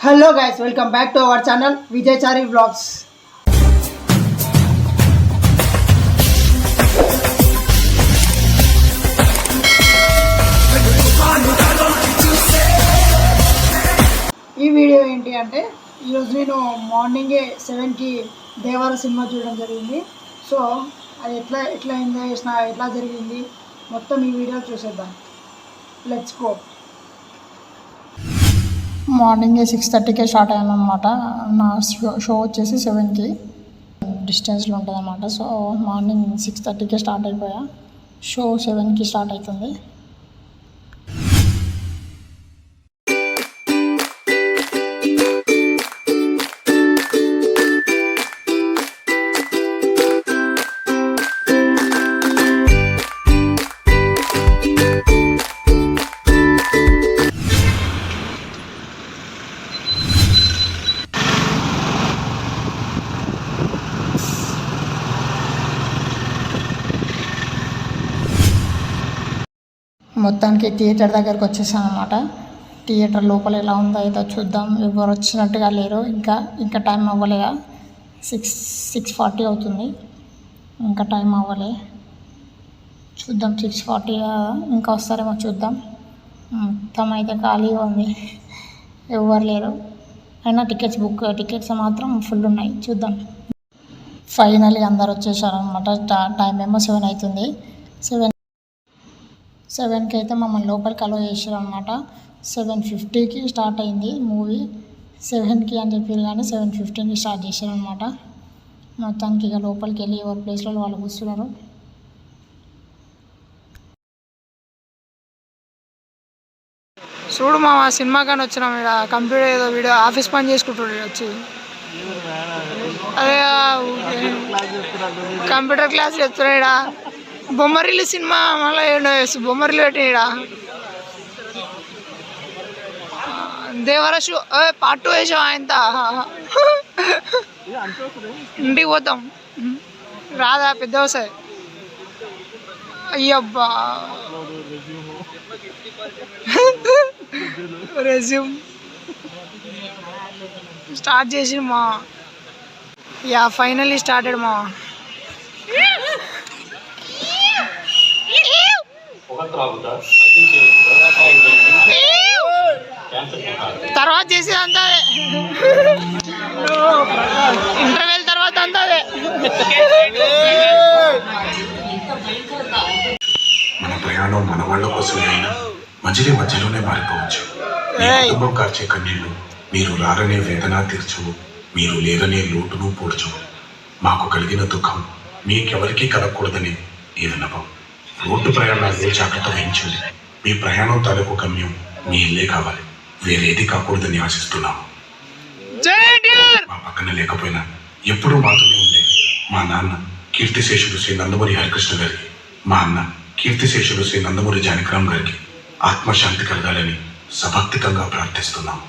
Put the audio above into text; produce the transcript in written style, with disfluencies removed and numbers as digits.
Hello guys, welcome back to our channel Vijayachari vlogs. ఈ video ఏంటి అంటే, ఈరోజు నేను మార్నింగే 7కి దేవర సినిమా చూడడం జరిగింది. సో అది ఎట్లా ఎంజాయ్ చేసిన, ఎట్లా జరిగింది మొత్తం ఈ వీడియో చూసేద్దాం. Let's go. మార్నింగే 6:30కే స్టార్ట్ అయ్యాను అనమాట. నా షో వచ్చేసి 7కి డిస్టెన్స్లో ఉంటుంది అనమాట. సో మార్నింగ్ 6:30కే స్టార్ట్ అయిపోయా. షో 7కి స్టార్ట్ అవుతుంది. మొత్తానికి థియేటర్ దగ్గరకు వచ్చేసాను అనమాట. థియేటర్ లోపల ఎలా ఉందో ఏదో చూద్దాం. ఎవరు వచ్చినట్టుగా లేరు. ఇంకా టైం అవ్వలేదా, 6:40 అవుతుంది. ఇంకా టైం అవ్వలే. చూద్దాం, 6:40 ఇంకా వస్తారేమో చూద్దాం. మొత్తం అయితే ఖాళీగా ఉంది, ఎవరు లేరు. అయినా టికెట్స్ మాత్రం ఫుల్ ఉన్నాయి. చూద్దాం. ఫైనల్లీ అందరు వచ్చేసారు అనమాట. టైం ఏమో 7 అవుతుంది. 7కి అయితే మమ్మల్ని లోపలికి అలో చేశారు అనమాట. 7:50కి స్టార్ట్ అయింది మూవీ. 7కి అని చెప్పారు కానీ 7:15కి స్టార్ట్ చేశారు అనమాట. మొత్తానికి ఇక లోపలికి వెళ్ళి ఎవరి ప్లేస్లో వాళ్ళు కూర్చున్నారు. చూడు మా సినిమా కానీ వచ్చినాం. ఇక్కడ కంప్యూటర్ ఏదో వీడియో ఆఫీస్ పని చేసుకుంటాడు వచ్చి. అదే కంప్యూటర్ క్లాస్ చెప్తున్నాడు. ఇక్కడ బొమ్మరిల్లు సినిమా మళ్ళీ బొమ్మరిల్లు పెట్టినా. దేవర షూ పార్ట్ 2 వేసాం. ఆయనత ఇంటికి పోతాం. రాదా పెద్ద వస్తాయి. అయ్యబ్బా, రెజ్యూమ్ స్టార్ట్ చేసి మా ఫైనల్లీ స్టార్టెడ్ మా. తర్వాత చేసేది అంతా ఇంటర్వెల్ తర్వాత అంతా మన ప్రయాణం మన వాళ్ళ కోసమే అయినా మధ్యలోనే మారిపోవచ్చు. మీ కుటుంబం కార్చే కన్నీళ్లు మీరు రారనే వేదన తీర్చవు, మీరు లేరనే లోటును పోడ్చవు. మాకు కలిగిన దుఃఖం మీకెవరికీ కలగకూడదని ఈ విన్నపం. రోడ్డు ప్రయాణాల్లో జాగ్రత్త వహించండి. మీ ప్రయాణం తాలూకు గమ్యం మీ ఇల్లే కావాలి, వేరేది కాకూడదని ఆశిస్తున్నాము. మా పక్కన లేకపోయినా ఎప్పుడూ మాతోనే ఉండే మా నాన్న కీర్తిశేషుడు శ్రీ నందమూరి హరికృష్ణ గారికి, మా అన్న కీర్తిశేషుడు శ్రీ నందమూరి జానకిరామ్ గారికి ఆత్మశాంతి కలగాలని సభక్తికంగా ప్రార్థిస్తున్నాము.